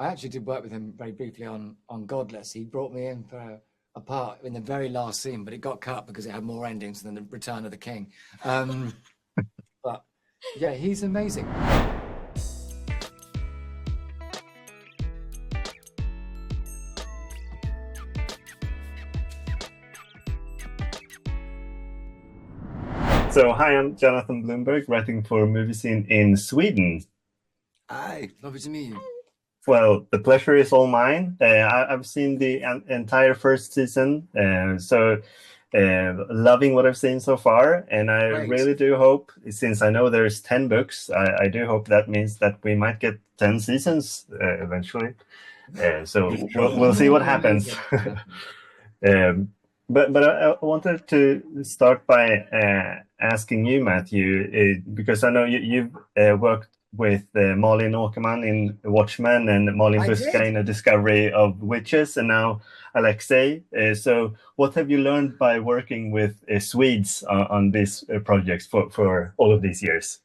I actually did work with him very briefly on Godless. He brought me in for a part in the very last scene, but it got cut because it had more endings than the Return of the King. But yeah, he's amazing. So, hi, I'm Jonathan Bloomberg, writing for Movie Scene in Sweden. Hi, lovely to meet you. Well, the pleasure is all mine. I've seen the entire first season, so loving what I've seen so far. And I really do hope, since I know there's 10 books, I do hope that means that we might get 10 seasons eventually. So we'll see what happens. But I wanted to start by asking you, Matthew, because I know you've worked with Malin Åkerman in Watchmen and Malin Buska in A Discovery of Witches, and now ALEXEJ. So what have you learned by working with Swedes on these projects for all of these years?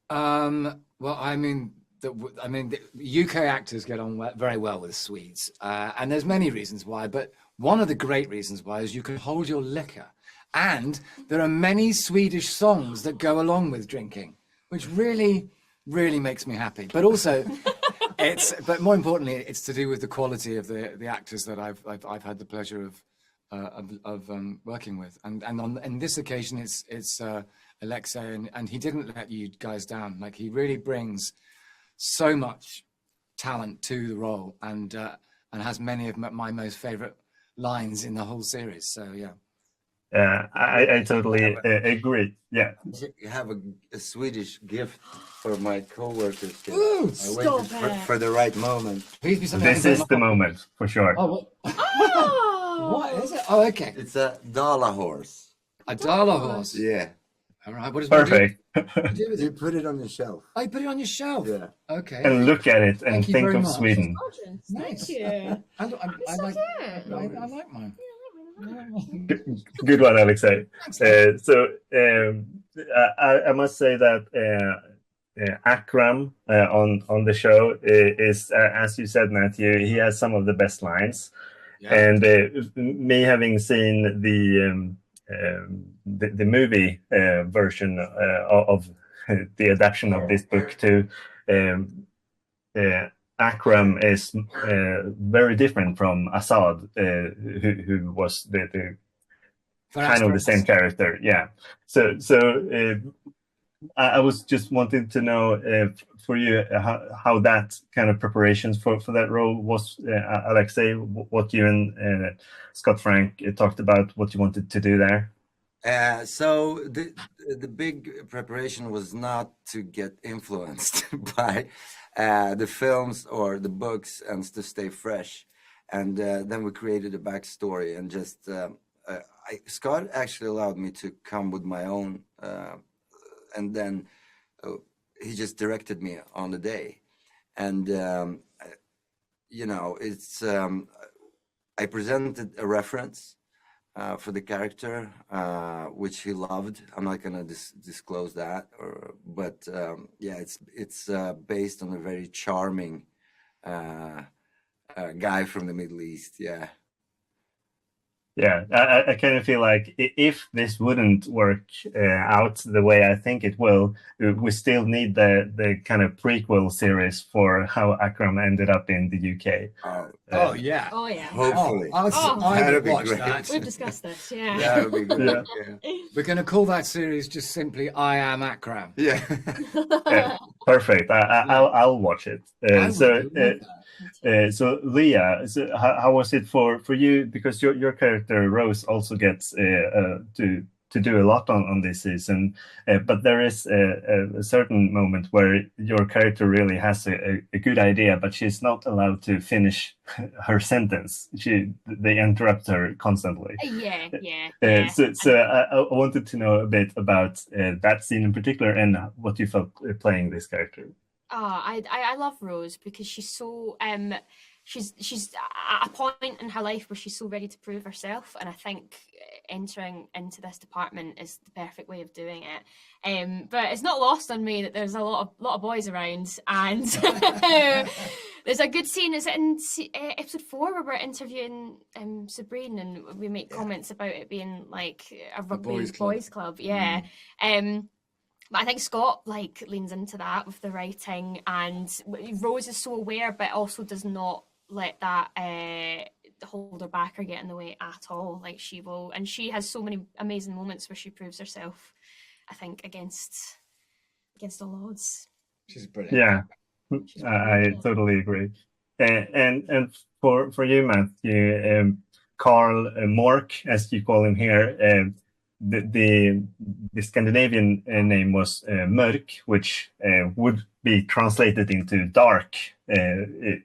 Well, I mean, the UK actors get on very well with Swedes, and there's many reasons why, but one of the great reasons why is you can hold your liquor. And there are many Swedish songs that go along with drinking, which really makes me happy. But also, but more importantly, it's to do with the quality of the actors that I've had the pleasure of working with. And on this occasion, it's ALEXEJ, and he didn't let you guys down. Like, he really brings so much talent to the role, and has many of my most favorite lines in the whole series. So yeah. I totally agree. Yeah. You have a Swedish gift for my co-workers. Ooh, I waited for the right moment. Please be this is the moment for sure. Oh, what is it? Oh, okay. It's a Dala horse. A Dala horse. Yeah. All right. What does Perfect. You put it on your shelf. Oh, you put it on your shelf. Yeah. Okay. And look at it and Thank you think very of much. Sweden. Nice. Thank you. I like mine. Good one, ALEXEJ. I must say that Akram on the show is, as you said, Matthew, he has some of the best lines. Yeah. And me having seen the movie version of the adaptation of this book too, Akram is very different from Assad, who was the kind of the same character. Yeah. So I was just wanting to know for you how that kind of preparations for that role was, ALEXEJ, what you and Scott Frank talked about, what you wanted to do there. So the big preparation was not to get influenced by the films or the books, and to stay fresh. And then we created a backstory, and just Scott actually allowed me to come with my own, and then he just directed me on the day. And you know, it's I presented a reference for the character, which he loved. I'm not gonna disclose that, but yeah, it's based on a very charming guy from the Middle East. Yeah. Yeah, I kind of feel like if this wouldn't work out the way I think it will, we still need the kind of prequel series for how Akram ended up in the UK. Oh yeah. Oh yeah. Hopefully. I would watch that. We've discussed this. Yeah. That would be great. Yeah. We're going to call that series just simply "I Am Akram." Yeah. Yeah, perfect. I'll watch it. So Leah, so how was it for you? Because your character Rose also gets to do a lot on this season, but there is a certain moment where your character really has a good idea, but she's not allowed to finish her sentence. They interrupt her constantly. Yeah. So I wanted to know a bit about that scene in particular and what you felt playing this character. Oh, I love Rose because she's so she's at a point in her life where she's so ready to prove herself, and I think entering into this department is the perfect way of doing it. But it's not lost on me that there's a lot of boys around, and There's a good scene. Is it in episode 4 where we're interviewing Sabrine and we make comments about it being like a rugby boys club. Yeah. But I think Scott like leans into that with the writing, and Rose is so aware, but also does not let that hold her back or get in the way at all. Like she will, and she has so many amazing moments where she proves herself, I think, against all odds. She's brilliant. Yeah, I totally agree. And for you, Matthew, Carl Mork, as you call him here, the Scandinavian name was Mörk, which would be translated into dark.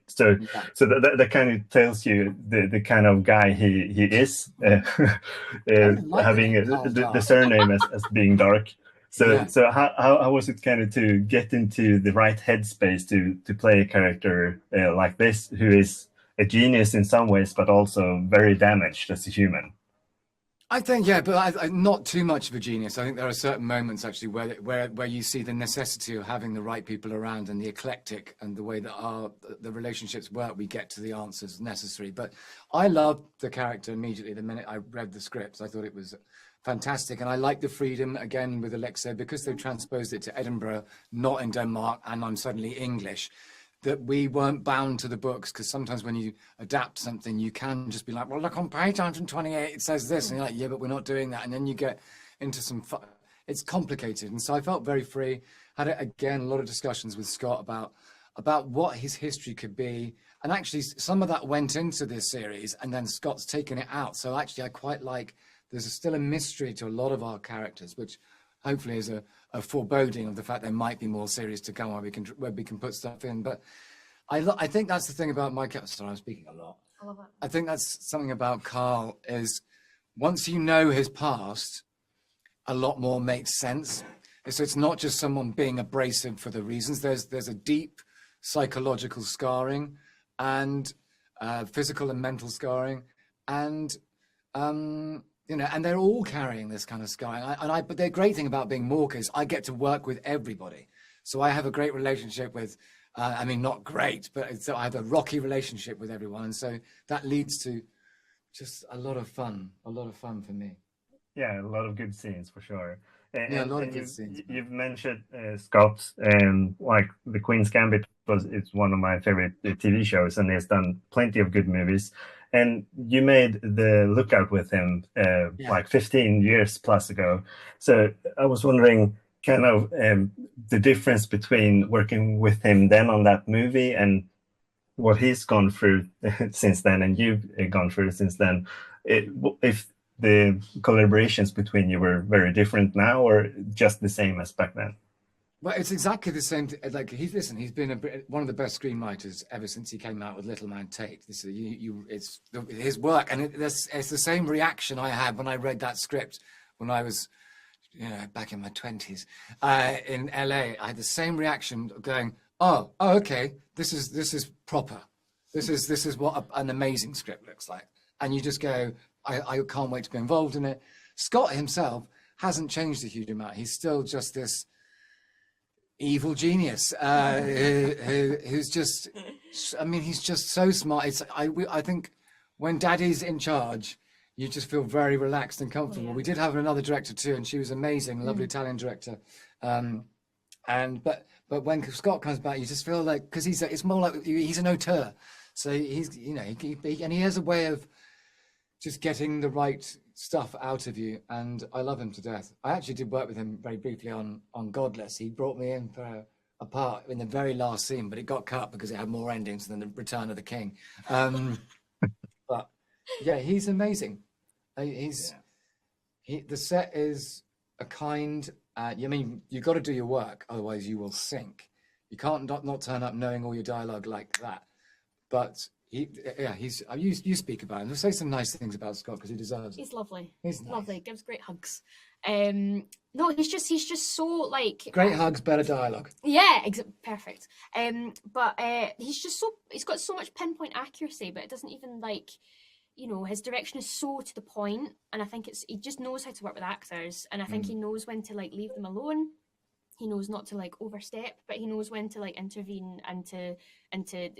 So that kind of tells you the kind of guy he is, having the surname as being dark. So how was it kind of to get into the right headspace to play a character like this, who is a genius in some ways, but also very damaged as a human? I think, yeah, but I not too much of a genius. I think there are certain moments actually where you see the necessity of having the right people around and the eclectic and the way that the relationships work, we get to the answers necessary. But I loved the character immediately the minute I read the script. I thought it was fantastic, and I like the freedom again with ALEXEJ, because they've transposed it to Edinburgh, not in Denmark, and I'm suddenly English, that we weren't bound to the books, because sometimes when you adapt something you can just be like, well, look, on page 128 it says this, and you're like, yeah, but we're not doing that, and then you get into some it's complicated. And so I felt very free. Had again a lot of discussions with Scott about what his history could be, and actually some of that went into this series and then Scott's taken it out. So actually I quite like, there's still a mystery to a lot of our characters, which hopefully is a foreboding of the fact there might be more series to come where we can put stuff in. But I think that's the thing about my character. Sorry, I'm speaking a lot. I love it. I think that's something about Carl, is once you know his past, a lot more makes sense. So it's not just someone being abrasive for the reasons. There's a deep psychological scarring and physical and mental scarring, and you know, and they're all carrying this kind of scarring. But the great thing about being Mork is I get to work with everybody. So I have a great relationship with, I mean, not great, but I have a rocky relationship with everyone. And so that leads to just a lot of fun for me. Yeah, a lot of good scenes for sure. Yeah, a lot of good scenes. You've mentioned Scott, and like The Queen's Gambit it's one of my favorite TV shows, and he's done plenty of good movies. And you made The Lookout with him like 15 years plus ago. So I was wondering kind of the difference between working with him then on that movie and what he's gone through since then, and you've gone through since then. If the collaborations between you were very different now, or just the same as back then? Well, it's exactly the same. Like he's been one of the best screenwriters ever since he came out with Little Man Tate. It's his work, and it's the same reaction I had when I read that script when I was, you know, back in my 20s in LA. I had the same reaction, going, oh, okay, this is proper. This is what an amazing script looks like, and you just go, I can't wait to be involved in it. Scott himself hasn't changed a huge amount. He's still just this evil genius who's just, I mean, he's just so smart. I think when Daddy's in charge, you just feel very relaxed and comfortable. Yeah. We did have another director too, and she was amazing, lovely Italian director. But when Scott comes back, you just feel like, because it's more like he's an auteur. So he's, you know, and he has a way of just getting the right stuff out of you, and I love him to death. I actually did work with him very briefly on Godless. He brought me in for a part in the very last scene, but it got cut because it had more endings than The Return of the King. But yeah, he's amazing. The set is a kind. I mean, you've got to do your work, otherwise you will sink. You can't not turn up knowing all your dialogue like that. But you speak about him. Say some nice things about Scott, because he deserves it. He's lovely. He's nice. Lovely. Gives great hugs. No, he's just so like great hugs, better dialogue. Yeah, perfect. But he's got so much pinpoint accuracy, but it doesn't even like, you know, his direction is so to the point, and I think he just knows how to work with actors, and I think he knows when to like leave them alone, he knows not to like overstep, but he knows when to like intervene and to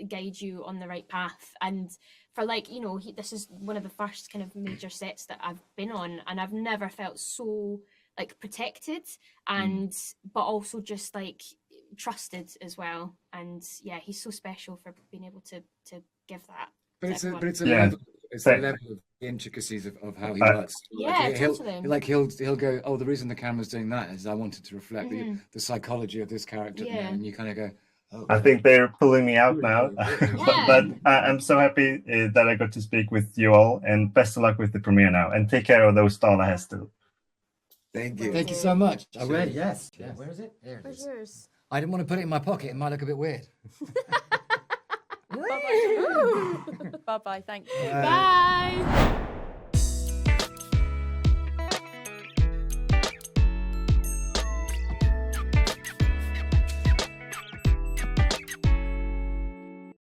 guide you on the right path. And for like, you know, this is one of the first kind of major sets that I've been on, and I've never felt so like protected and but also just like trusted as well. And yeah, he's so special for being able to give that. But it's a Yeah. level. It's a level of the intricacies of how he works. Yeah, Like, he'll go, oh, the reason the camera's doing that is I wanted to reflect the psychology of this character. Yeah. And you kind of go, oh. I think they're pulling me out now, Yeah. but I'm so happy that I got to speak with you all, and best of luck with the premiere now, and take care of those Stala Hestel. Thank you. Thank you so much. I Sure. will, yes. Where is it? There it Where's is. yours? I didn't want to put it in my pocket. It might look a bit weird. Bye-bye. Bye-bye, thank you. Bye.